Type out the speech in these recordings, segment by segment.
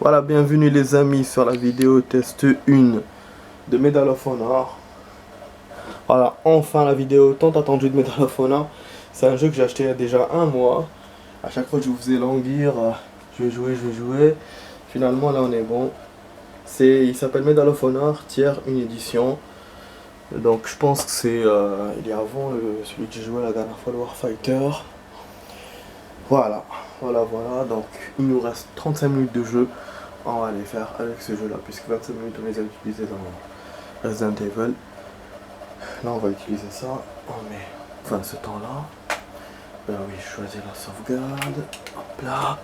Voilà, bienvenue les amis sur la vidéo test 1 de Medal of Honor. Voilà, enfin la vidéo tant attendue de Medal of Honor. C'est un jeu que j'ai acheté il y a déjà un mois. À chaque fois je vous faisais languir, je vais jouer. Finalement là on est bon. Il s'appelle Medal of Honor, tiers une édition. Donc je pense que c'est il est avant celui que j'ai joué la dernière fois, le Warfighter. Voilà, donc il nous reste 35 minutes de jeu. On va les faire avec ce jeu là, puisque 25 minutes on les a utilisés dans Resident Evil. Là on va utiliser ça, ce temps là. Ben oui, je choisis la sauvegarde, hop là.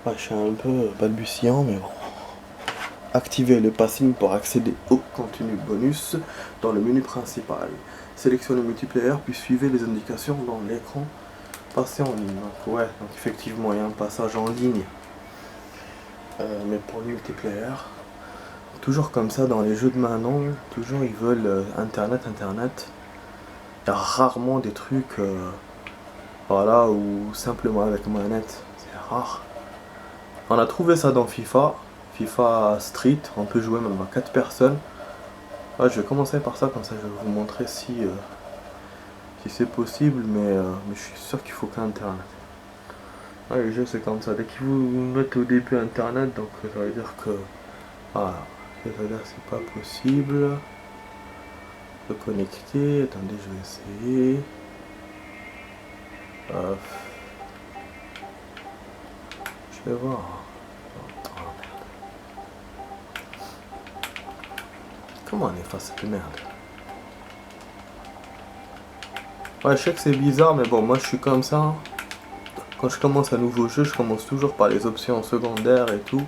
Ouais, je suis un peu balbutiant mais bon. Activez le passing pour accéder au contenu bonus dans le menu principal. Sélectionnez multiplayer puis suivez les indications dans l'écran. Passer en ligne, donc effectivement il y a un passage en ligne. Mais pour le multiplayer, toujours comme ça dans les jeux de maintenant, toujours ils veulent internet. Il y a rarement des trucs voilà, ou simplement avec manette, c'est rare. On a trouvé ça dans FIFA Street, on peut jouer même à 4 personnes. Ouais, je vais commencer par ça, comme ça je vais vous montrer si c'est possible, mais je suis sûr qu'il faut qu'internet. Ouais, les jeux c'est comme ça, dès qu'ils vous mettent au début internet, donc ça veut dire que voilà, ça veut dire que c'est pas possible de connecter. Attendez, je vais essayer. Je vais voir. Oh, merde. Comment on efface cette merde? Ouais, je sais que c'est bizarre, mais bon, moi je suis comme ça. Quand je commence un nouveau jeu, je commence toujours par les options secondaires et tout.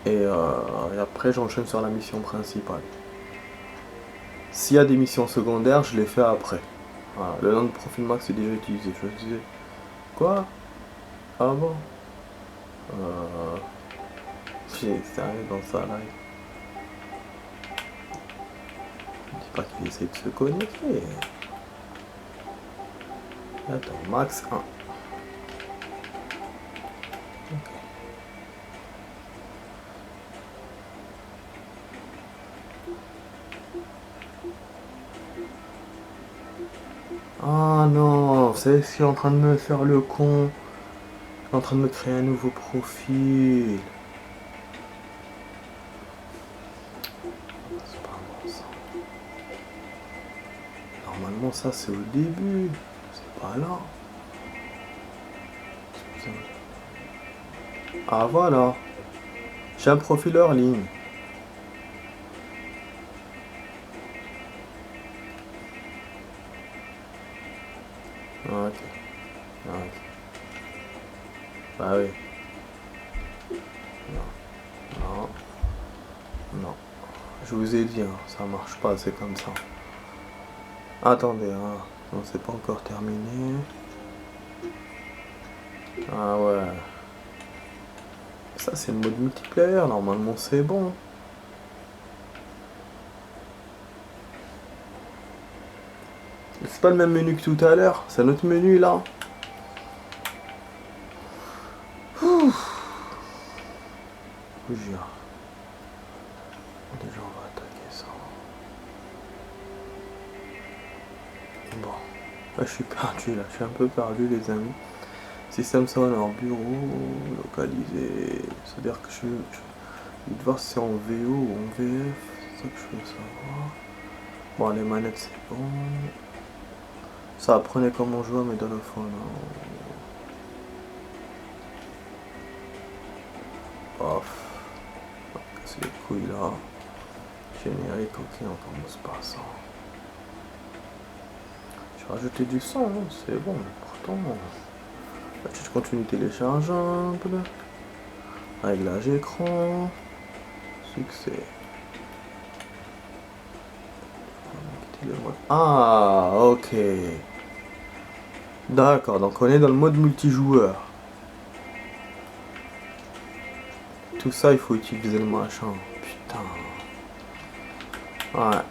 Et après, j'enchaîne sur la mission principale. S'il y a des missions secondaires, je les fais après. Voilà, le nom de profil max est déjà utilisé. Je disais. Quoi? Ah bon? J'ai sérieux dans ça là. Je dis pas qu'il essaie de se connecter. Attends, max 1. Ok. Ah non, c'est ce qui est en train de me faire le con. Je suis en train de me créer un nouveau profil. C'est pas bon ça. Normalement ça c'est au début. C'est pas là. Ah voilà. J'ai un profil hors ligne. Ok. Bah oui. Non. Je vous ai dit, hein, ça marche pas, c'est comme ça. Attendez, hein. Non, c'est pas encore terminé. Ah ouais. Ça c'est le mode multiplayer, normalement c'est bon. C'est pas le même menu que tout à l'heure, c'est notre menu là. Je vous jure. Déjà on va attaquer ça. Bon. Là je suis perdu là, je suis un peu perdu les amis. Système sonore, bureau, localisé. C'est-à-dire que je vais voir si c'est en VO ou en VF. C'est ça que je veux savoir. Bon les manettes c'est bon. Ça apprenait comment jouer mais dans le fond non. Off. C'est les couilles là. Générique, ok, on commence par ça. Je vais rajouter du son, hein, c'est bon, pourtant. Je continue téléchargeable. Réglage écran. Succès. Ah, ok. D'accord, donc on est dans le mode multijoueur. Tout ça, il faut utiliser le machin. Putain. Ouais.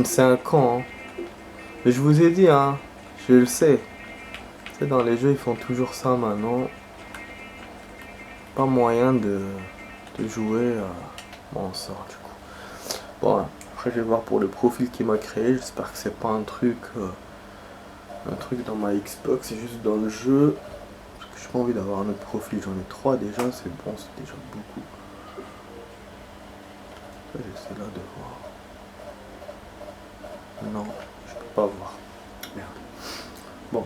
C'est un con, hein. Mais je vous ai dit, hein. Je le sais. Tu sais, dans les jeux, ils font toujours ça maintenant. pas moyen de jouer. Bon, on sort du coup. Bon, après je vais voir pour le profil qu'il m'a créé. J'espère que c'est pas un truc dans ma Xbox, c'est juste dans le jeu. Parce que j'ai pas envie d'avoir un autre profil. J'en ai 3 déjà, c'est bon, c'est déjà beaucoup. J'essaie là de voir. Non, je peux pas voir. Merde. Bon.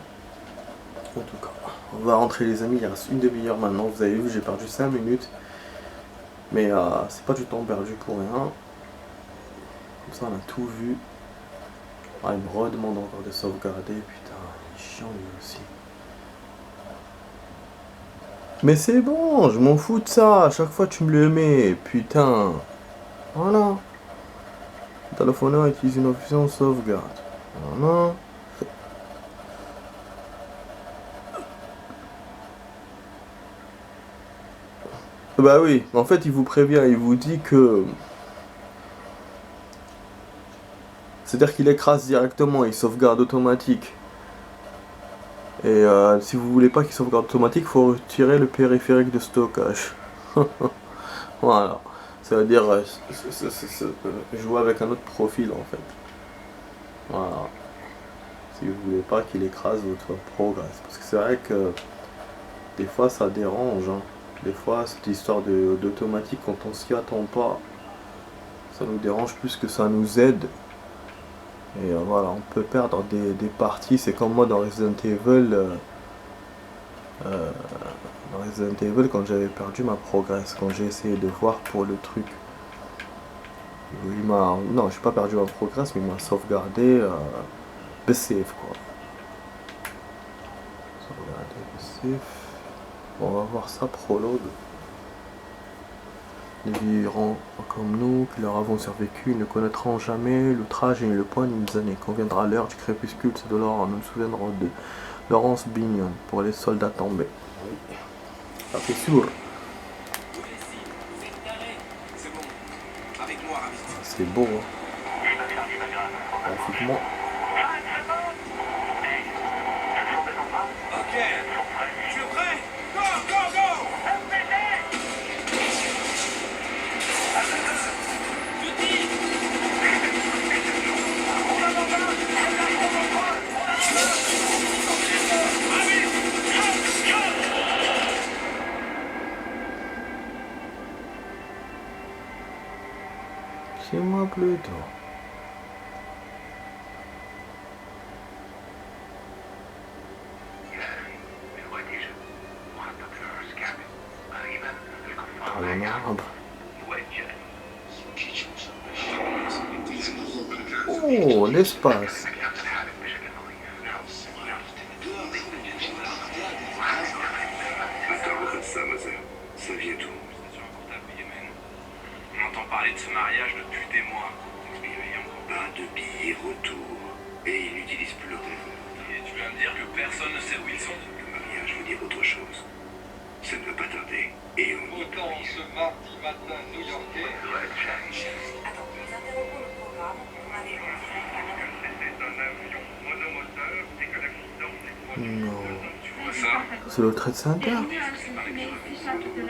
En tout cas, on va rentrer les amis, il reste une demi-heure maintenant. Vous avez vu, j'ai perdu 5 minutes. Mais c'est pas du temps perdu pour rien. Comme ça on a tout vu. Ah, il me redemande encore de sauvegarder. Putain, il est chiant lui aussi. Mais c'est bon, je m'en fous de ça. À chaque fois tu me le mets. Putain. Voilà. Téléphone utilise une option sauvegarde. Voilà. Bah oui, en fait il vous prévient, il vous dit que... C'est-à-dire qu'il écrase directement, il sauvegarde automatique. Et si vous voulez pas qu'il sauvegarde automatique, il faut retirer le périphérique de stockage. Voilà. Ça veut dire jouer avec un autre profil en fait. Voilà. Si vous voulez pas qu'il écrase votre progress. Parce que c'est vrai que des fois ça dérange. Hein. Des fois cette histoire d'automatique quand on s'y attend pas, ça nous dérange plus que ça nous aide. Et voilà, on peut perdre des parties. C'est comme moi dans Resident Evil. Dans Resident Evil, quand j'avais perdu ma progress, quand j'ai essayé de voir pour le truc. Non, j'ai pas perdu ma progress, mais il m'a sauvegardé safe quoi. Sauvegarder safe. Bon, on va voir ça, prologue. Les vieilliront comme nous, qui leur avons survécu, ne connaîtront jamais l'outrage et le poids des années. Quand viendra l'heure du crépuscule, c'est de l'or, nous nous souviendrons de Laurence Bignon pour les soldats tombés. Oui. Ça fait sûr. C'est beau, hein. Graphiquement. Ok, je suis prêt. Go, go, go. C'est moi plutôt. Un arbre. Oh, l'espace. Ça vient d'où? On entend parler de ce mariage depuis des mois. Pas de billets retour. Et ils n'utilisent plus leur téléphone. Et tu vas me dire que personne ne sait où ils sont? Le mariage veut dire autre chose. Ça ne va pas tarder. Et on Autant ce mardi matin new-yorkais. Attends, nous interrompons le programme. On avait en direct à Manhattan. C'est un avion monomoteur et que l'accident s'est Non. Tu vois ça? C'est le Trade Center.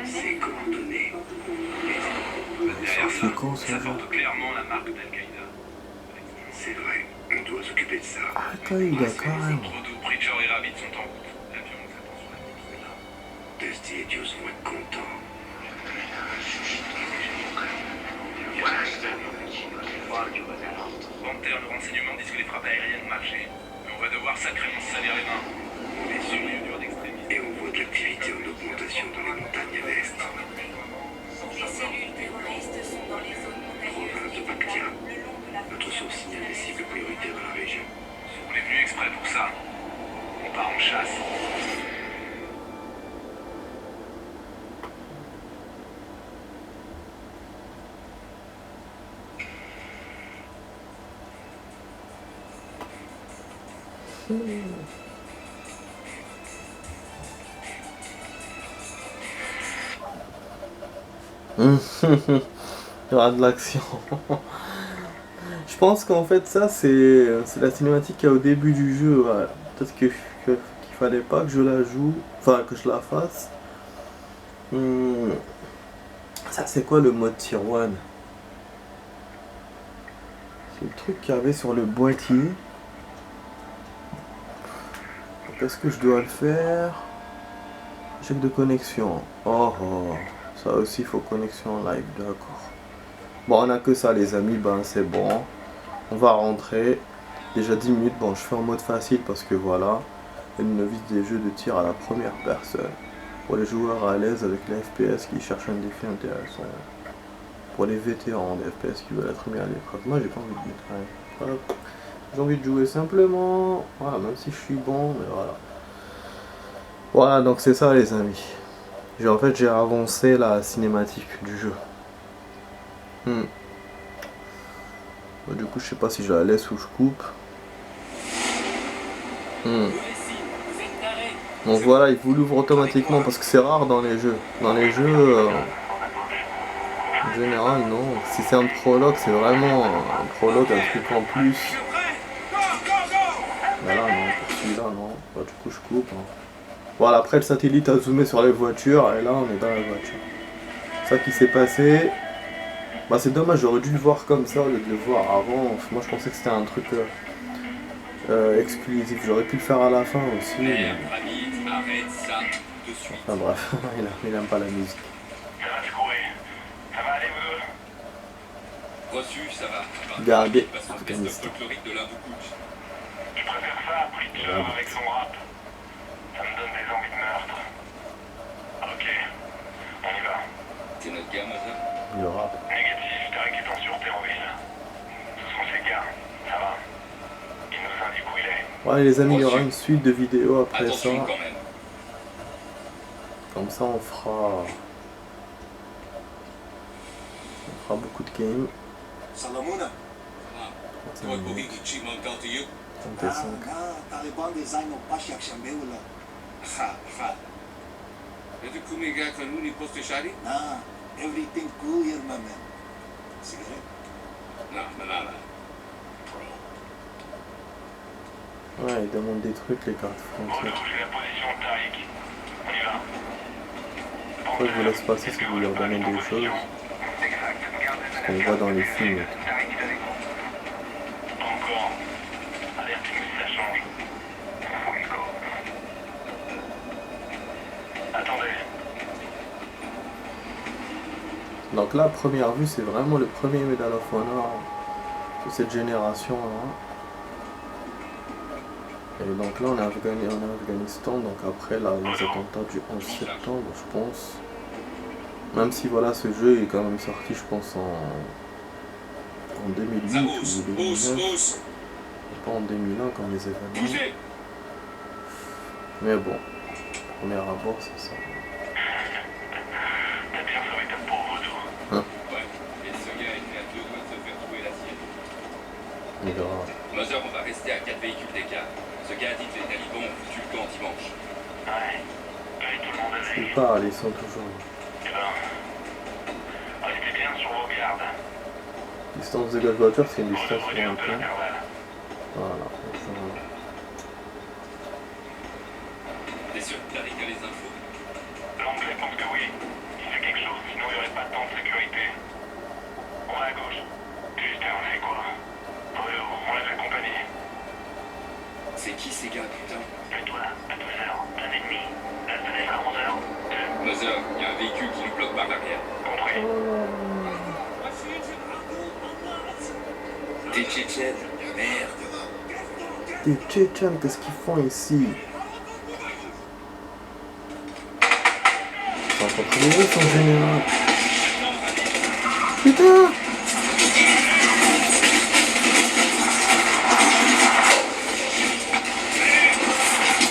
C'est coordonné. Ça fait con ça. Ça porte clairement la marque d'Al-Qaïda. C'est vrai, on doit s'occuper de ça. Al-Qaïda, carrément. Frodo, Preacher et Rabbit sont en route. L'avion nous attend sur la côte là. Dusty et Deuce vont être contents. Panther, le renseignement disent que les frappes aériennes marchaient. Mais on va devoir sacrément se salir les mains. On est sur une dur d'extrémisme. Et on voit de l'activité en augmentation dans les montagnes à l'est. Les cellules terroristes sont dans les zones montagneuses Province de et Bakhtia. le long de la Notre source signale des cibles prioritaires dans la région. On est venu exprès pour ça. On part en chasse. Il y aura de l'action. Je pense qu'en fait ça c'est la cinématique qu'il y a au début du jeu. Peut-être qu'il fallait pas que je la joue, enfin que je la fasse. Hmm. Ça c'est quoi le mode tier 1? C'est le truc qu'il y avait sur le boîtier. Est-ce que je dois le faire? Check de connexion. Oh, oh. Ça aussi, il faut connexion live, d'accord. Bon, on a que ça, les amis. Ben, c'est bon. On va rentrer. Déjà 10 minutes. Bon, je fais en mode facile parce que voilà. Elle vise des jeux de tir à la première personne. Pour les joueurs à l'aise avec les FPS qui cherchent un défi intéressant. Pour les vétérans des FPS qui veulent être mis à l'épreuve. Moi, j'ai pas envie de mettre. Hop. J'ai envie de jouer simplement. Voilà, même si je suis bon, mais voilà. Voilà, donc c'est ça les amis. En fait, j'ai avancé la cinématique du jeu. Du coup, je sais pas si je la laisse ou je coupe. Donc voilà, il vous l'ouvre automatiquement parce que c'est rare dans les jeux. Dans les jeux, en général, non. Si c'est un prologue, c'est vraiment un prologue, un truc en plus. Voilà, non, pour celui-là, non. Bah, du coup, je coupe. Hein. Voilà, après le satellite a zoomé sur les voitures et là, on est dans la voiture. C'est ça qui s'est passé. Bah, c'est dommage, j'aurais dû le voir comme ça au lieu de le voir avant. Moi, je pensais que c'était un truc exclusif. J'aurais pu le faire à la fin aussi. Mais... Enfin bref, il aime pas la musique. Ça va secouer. Ça va aller, vous? Reçu, ça va. Gardez Parce Afghanistan. folklorique de l'Hindoukouch. Je préfère ça, plus de l'homme avec son rap. Ça me donne des envies de meurtre. Ok, on y va. C'est notre gars, Mother? Le rap. Négatif, Derek est en sûreté en ville. Ce sont ses gars, ça va. Il nous indique où il est. Ouais les amis, il y aura une suite de vidéos après Attention ça. quand même. Comme ça on fera beaucoup de games. Salamuna. 35 minutes, 35. Taliban design of Pashak Shambeula. Ha. Itu kumiga kanuni poste shari? Nah, everything cool here, my man. Cigarette? Non. Ouais, ils demandent des trucs les cartes frontières. Retrouve la position de Tariq. On y va. Pourquoi je vous laisse passer si vous leur donnez des choses? Ce qu'on voit dans les films. Encore. Alertez-nous si ça change. Fuego. Attendez. Donc là, première vue, c'est vraiment le premier Medal of Honor de cette génération-là. Et donc là, on est en Afghanistan, donc après là, les attentats du 11 septembre, je pense. Même si voilà, ce jeu est quand même sorti, je pense, en 2008 ou 2009. Pas en 2001 comme les événements. Mais bon, premier abord, c'est ça. T'as bien sauvé ta pauvre retour. Ouais. Et ce gars était à 2 doigts de se faire trouver l'assiette. On verra. Mother, on va rester à 4 véhicules d'écart. Ce gars a dit que les talibans ont foutu le camp dimanche. Ouais. Et tout le monde a C'est pas, ils sont toujours là. Eh ben, restez bien sur vos gardes. Distance de gaz voiture, c'est une distance Pour sur un de point. l'intervalle. Voilà. T'es sûr que Tariq a les infos? L'anglais pense que oui. Il fait quelque chose, sinon il n'y aurait pas tant de sécurité. On va à gauche. Putain, on fait quoi? On l'a accompagné. C'est qui ces gars, putain? Fais-toi, à 2 heures, un ennemi. La fenêtre à 11 heures. Mother, il y a un véhicule qui nous bloque par l'arrière. Compris. Des Tchétchènes? Merde. Des Tchétchènes, qu'est-ce qu'ils font ici? Ils sont en train de tirer son général. Putain!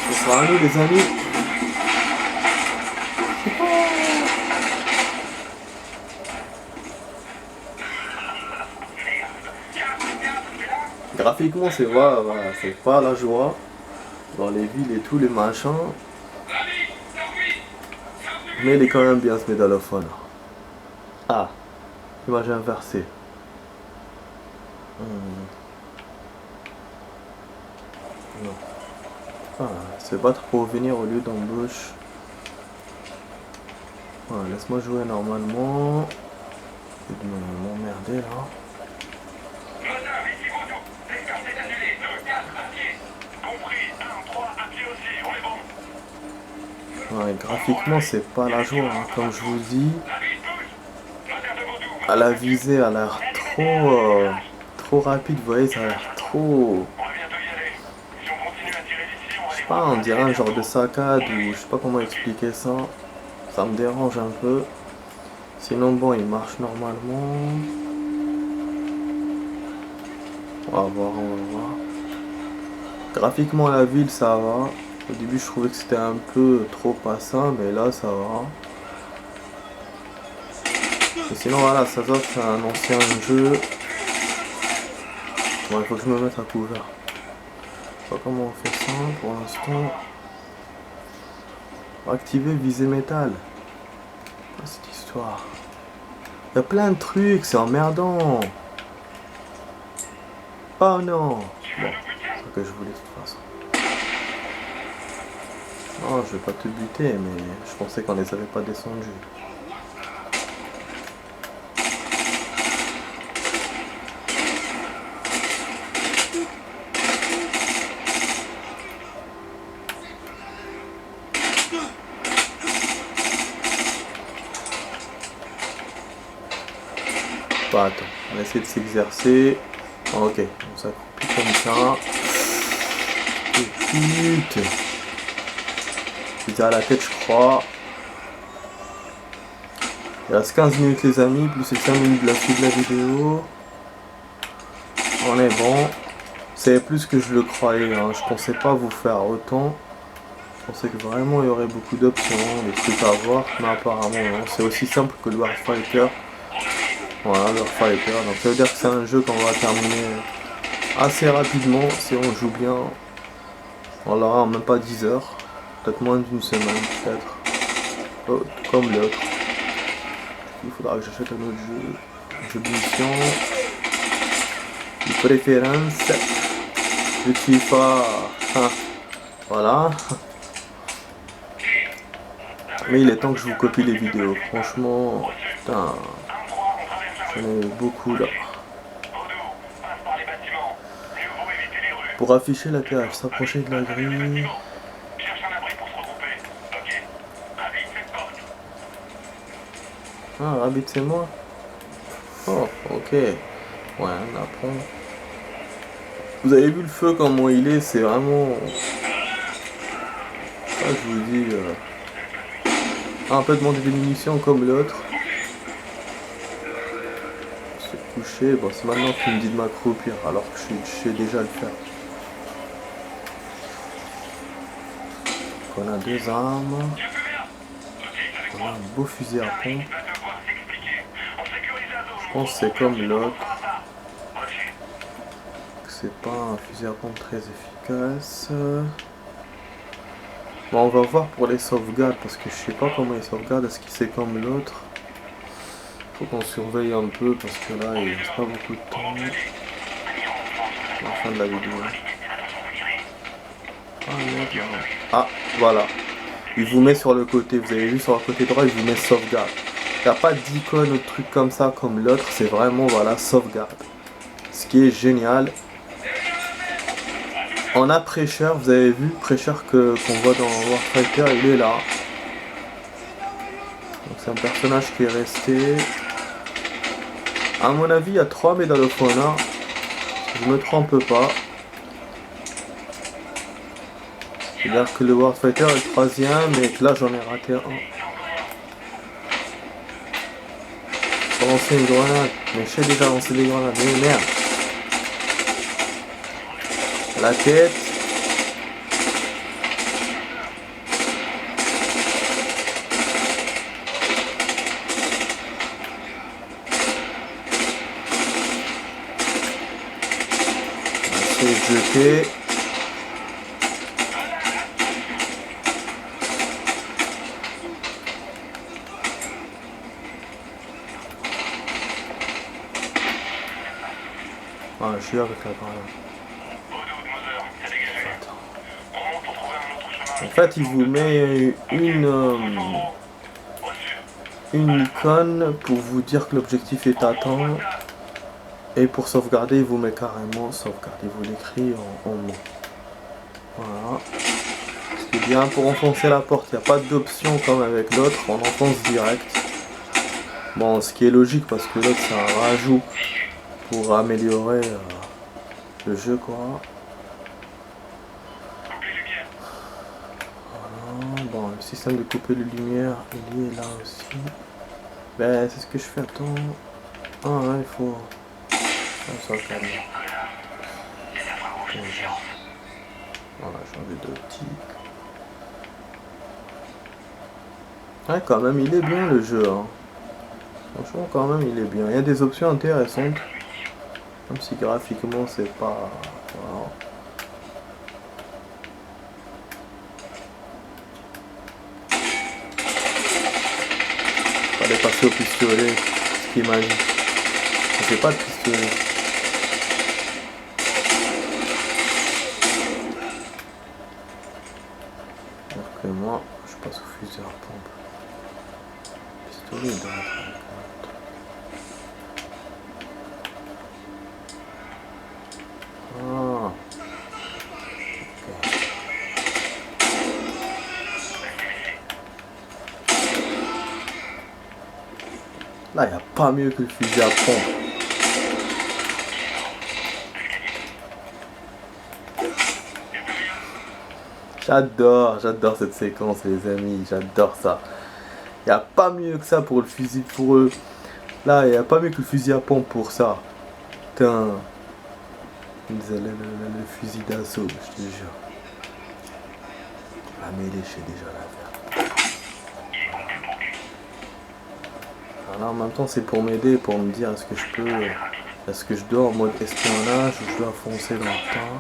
Ce sera à nous les amis. Graphiquement c'est voilà, c'est pas la joie dans les villes et tout les machins, mais il est quand même bien ce Medal of Honor. Ah, image inversée. Non. Ah, se battre pour venir au lieu d'embauche. Ouais, laisse-moi jouer normalement. Je vais m'emmerder là. Moteur, ici Voodoo. Secteur c'est annulé. 2, 4, à pied. Compris. 1, 3, à pied aussi. On est bon. Ouais, graphiquement, c'est pas la joie, hein, comme je vous dis. La ville bouge. Moteur de Voodoo. À la visée, a l'air trop rapide, vous voyez, ça a l'air trop. On va bientôt y aller. Si on continue à tirer d'ici, on va Je sais pas, on dirait un genre de saccade ou je sais pas comment expliquer ça. Ça me dérange un peu. Sinon, bon, il marche normalement. On va voir, on va voir. Graphiquement, la ville, ça va. Au début, je trouvais que c'était un peu trop passant, mais là, ça va. Et sinon, voilà, ça se voit que c'est un ancien jeu. Bon, il faut que je me mette à couvert. Je sais pas comment on fait ça pour l'instant. Activer visée métal. Ah, cette histoire. Il y a plein de trucs, c'est emmerdant. Oh non. Bon, c'est ce que je voulais de toute façon. Non, je vais pas te buter, mais je pensais qu'on les avait pas descendus. Bah, attends, on va essayer de s'exercer. Ok, on s'accroupit comme ça. Et putain. C'est à la tête, je crois. Il reste 15 minutes, les amis, plus les 5 minutes de la suite de la vidéo. On est bon. C'est plus que je le croyais, hein. Je pensais pas vous faire autant. Je pensais que vraiment il y aurait beaucoup d'options, des trucs à voir, mais apparemment non. C'est aussi simple que le Warfighter. Voilà, le Warfighter. Donc ça veut dire que c'est un jeu qu'on va terminer assez rapidement si on joue bien. On l'aura en même pas 10 heures. Peut-être moins d'une semaine, peut-être. Oh, comme l'autre. Il faudra que j'achète un autre jeu. Un jeu de mission. De préférence. Je suis pas. Ah, voilà. Mais il est temps que je vous copie les vidéos. Franchement, putain. J'en ai beaucoup là. Pour afficher la cage, s'approcher de la grille. Ah, Rabbit, c'est moi. Oh, ok. Ouais, on apprend. Vous avez vu le feu, comment il est, c'est vraiment. Ah, je vous dis. Ah, on peut demander des munitions comme l'autre. Se coucher, bon, c'est maintenant qu'il me dit de m'accroupir, alors que je sais déjà le faire. On a 2 armes. On a un beau fusil à pompe. Je pense que c'est comme l'autre. C'est pas un fusil à pompe très efficace. Bon, on va voir pour les sauvegardes parce que je sais pas comment ils sauvegardent. Est-ce que c'est comme l'autre? Faut qu'on surveille un peu parce que là il reste pas beaucoup de temps. La fin de la vidéo. Ah, merde, là. Ah, voilà. Il vous met sur le côté. Vous avez vu sur le côté droit, il vous met sauvegarde. Il n'y a pas d'icône ou de truc comme ça comme l'autre. C'est vraiment, voilà, sauvegarde. Ce qui est génial. On a Pressure, vous avez vu, Pressure qu'on voit dans Warfighter, il est là. Donc c'est un personnage qui est resté. À mon avis, il y a 3 Medal of Honor. Si je me trompe pas. C'est-à-dire que le Warfighter est le 3ème et que là j'en ai raté un. Faut lancer une grenade. Mais je sais déjà lancer des grenades. Mais merde. La tête. C'est jeté. Ah, je suis avec la grenade. En fait, il vous met une icône pour vous dire que l'objectif est atteint. Et pour sauvegarder, il vous met carrément sauvegarder. Il vous l'écrit en mots. Voilà. Ce qui est bien, pour enfoncer la porte, il n'y a pas d'option comme avec l'autre. On enfonce direct. Bon, ce qui est logique parce que l'autre c'est un rajout pour améliorer le jeu, quoi. Voilà. Bon, le système de couper les lumières, il est là aussi. Ben, c'est ce que je fais. Attends. Ah, ouais, il faut. Ça va calmer. Voilà, changer d'optique. Ouais, quand même, il est bien le jeu. Hein. Franchement, quand même, il est bien. Il y a des options intéressantes. Même si graphiquement, c'est pas. Voilà. Fallait passer au pistolet. Ce qui m'a dit. C'est pas de pistolet. Alors que moi, je passe au fusil à pompe. Pistolet dans la 34. Ah. Okay. Là, il n'y a pas mieux que le fusil à pompe. J'adore cette séquence, les amis, j'adore ça. Il n'y a pas mieux que ça pour le fusil, pour eux. Là, il n'y a pas mieux que le fusil à pompe pour ça. Putain. Le fusil d'assaut, je te jure. La mêlée, je sais déjà la faire. Alors là, en même temps, c'est pour m'aider, pour me dire est-ce que je peux... Est-ce que je dois en mode espionnage ou je dois foncer dans le tas.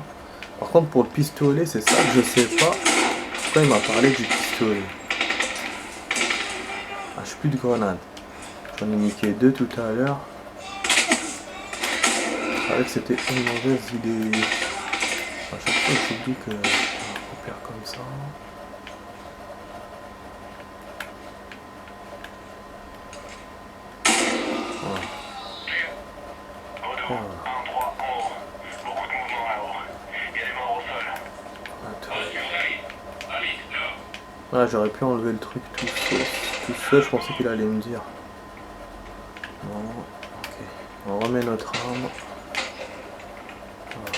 Par contre, pour le pistolet, c'est ça que je sais pas. Pourquoi il m'a parlé du pistolet? Ah, je suis plus de grenades. J'en ai niqué 2 tout à l'heure. Je savais que c'était une mauvaise idée. À chaque fois, je dis que je repère comme ça. Voilà. Voilà. Ah, j'aurais pu enlever le truc tout seul, je pensais qu'il allait me dire. Bon, ok. On remet notre arme. Voilà.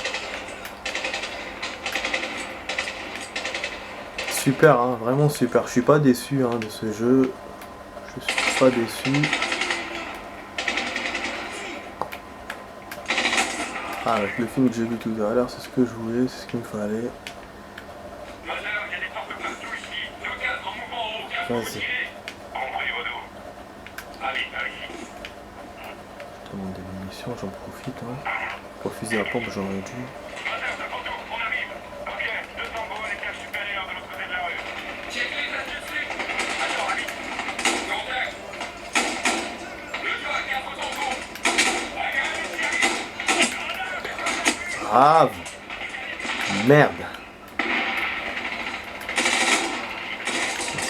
Super, hein, vraiment super. Je suis pas déçu hein, de ce jeu. Je suis pas déçu. Ah, avec le film que j'ai vu tout à l'heure, c'est ce que je voulais, c'est ce qu'il me fallait. Vas-y. Je demande des munitions, j'en profite. Hein. Pour fusil à pompe, j'aurais dû. Grave. Merde.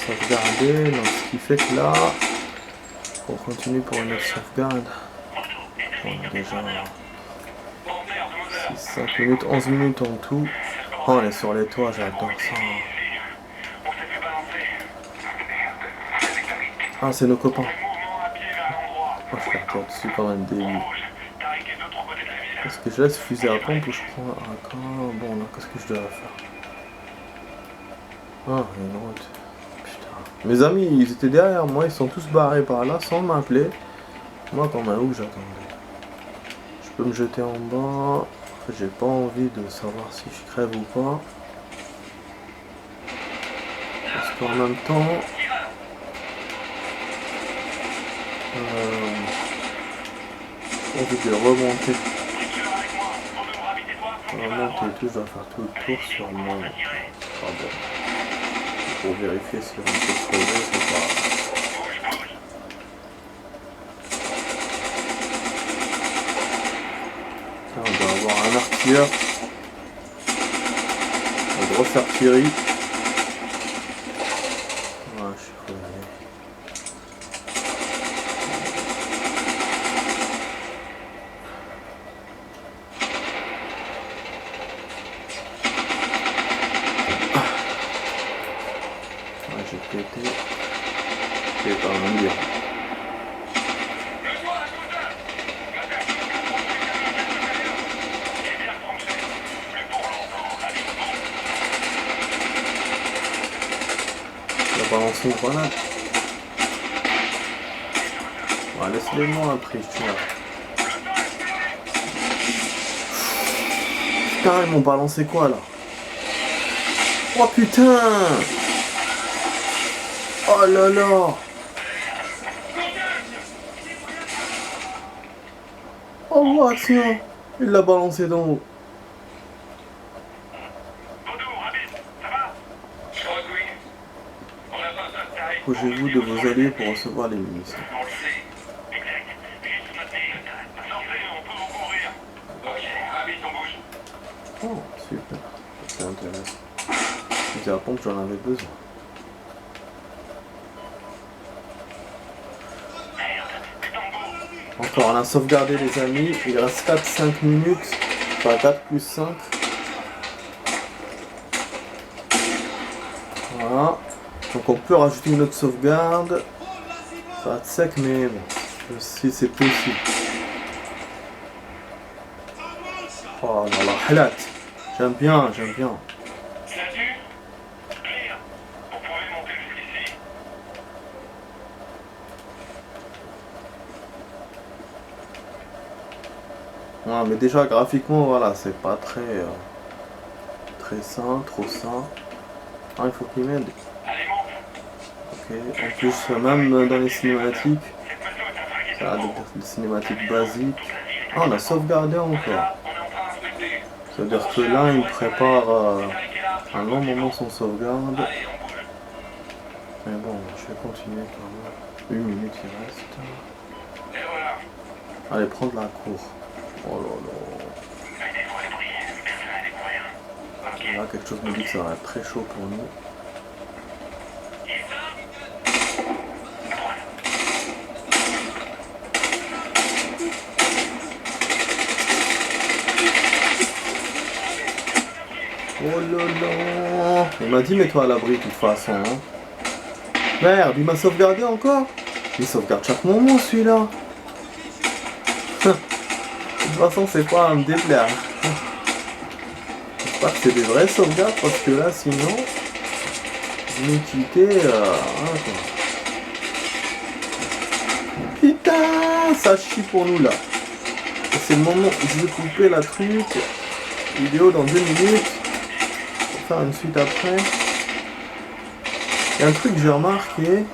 Sauvegarder, donc ce qui fait que là, on continue pour une autre sauvegarde. On a déjà 6, 5 minutes, 11 minutes en tout. Oh, on est sur les toits, j'adore ça. Ah, c'est nos copains. Oh, je vais faire dessus quand même début. Est-ce que je laisse fusil à pompe ou je prends un camp? Bon, là, qu'est-ce que je dois faire? Ah, il y a une route. Mes amis, ils étaient derrière moi, ils sont tous barrés par là sans m'appeler. Moi, comme un ouf, j'attendais. Je peux me jeter en bas. J'ai pas envie de savoir si je crève ou pas. Parce qu'en même temps... j'ai envie de remonter. Remonter et tout, je dois faire tout le tour sur mon... Pardon. Pour vérifier si on peut crever, c'est pas... On doit avoir un artilleur. Une grosse artillerie. Ouais, je suis crevé. C'est quand même bien. Il a balancé une grenade. Ouais, laisse-les-moi après, tu vois. Putain, ils m'ont balancé quoi là? Oh putain! Oh là là! Oh action! Il l'a balancé d'en haut. Approchez-vous de vos alliés pour recevoir les munitions. Oh, super. C'est intéressant. C'est la pompe, j'en avais besoin. Encore, on a sauvegardé les amis. Il reste 4-5 minutes. Enfin, 4 plus 5. Voilà. Donc on peut rajouter une autre sauvegarde. Ça va être sec, mais bon. Si c'est possible. Oh là là, halat. J'aime bien, j'aime bien. Ouais, mais déjà graphiquement, voilà, c'est pas très sain, trop sain. Ah, il faut qu'il m'aide. Ok, en plus, même dans les cinématiques, ça a des cinématiques basiques. Ah, on a sauvegardé encore. C'est-à-dire que là, il prépare un long moment sans sauvegarde. Mais bon, je vais continuer quand même. 1 minute il reste. Allez, prendre la cour. Oh là là. Là, quelque chose me dit que ça va être très chaud pour nous. Oh là là. Il m'a dit mets-toi à l'abri de toute façon. Hein. Merde, il m'a sauvegardé encore. Il sauvegarde chaque moment celui-là. De toute façon c'est pas à me déplaire. J'espère que c'est des vraies sauvegardes parce que là sinon je vais quitter putain ça chie pour nous là. Et c'est le moment où je vais couper la truc vidéo dans 2 minutes. Faire une suite après. Il y a un truc que j'ai remarqué,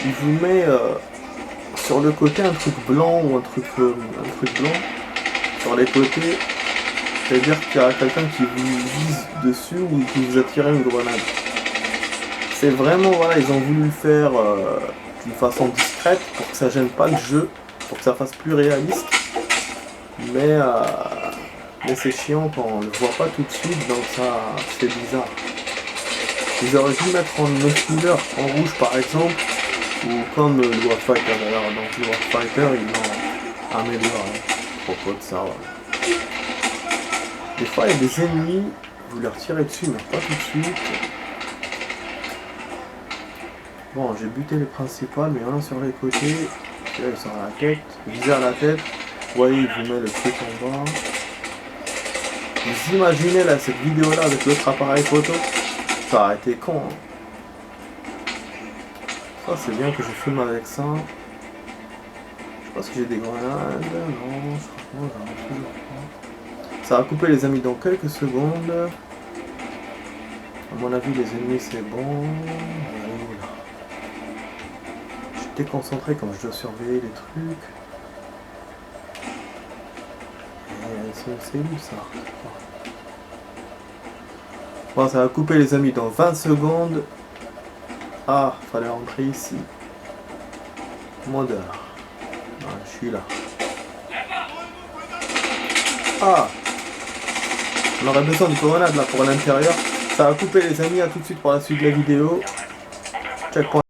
il vous met sur le côté un truc blanc ou un truc blanc sur les côtés, c'est-à-dire qu'il y a quelqu'un qui vous vise dessus ou qui vous a tiré une grenade. C'est vraiment, voilà, ils ont voulu le faire d'une façon discrète pour que ça gêne pas le jeu, pour que ça fasse plus réaliste, mais c'est chiant quand on le voit pas tout de suite, donc ça c'est bizarre. Ils auraient dû mettre en autre couleur, en rouge par exemple, ou comme le Warfighter d'ailleurs, donc le Warfighter ils l'ont amélioré à propos de ça. Voilà. Des fois il y a des ennemis, vous leur tirez dessus mais pas tout de suite. Bon, j'ai buté les principales, mais il y en a sur les côtés, là ils sont à la tête, visez à la tête, vous voyez il vous met le truc en bas. Vous imaginez là cette vidéo là avec l'autre appareil photo, ça a été con. Hein. Ça c'est bien que je filme avec ça. Je sais pas si j'ai des grenades. Non, je crois que j'en ai toujours pas. Ça va couper les amis dans quelques secondes. À mon avis les ennemis c'est bon. Je suis déconcentré comme je dois surveiller les trucs. C'est où ça? Bon, ça va couper les amis dans 20 secondes. Ah, fallait rentrer ici. Modeur. Ah, je suis là. Ah, on aurait besoin de grenade là pour l'intérieur. Ça va couper les amis, à tout de suite pour la suite de la vidéo. Checkpoint.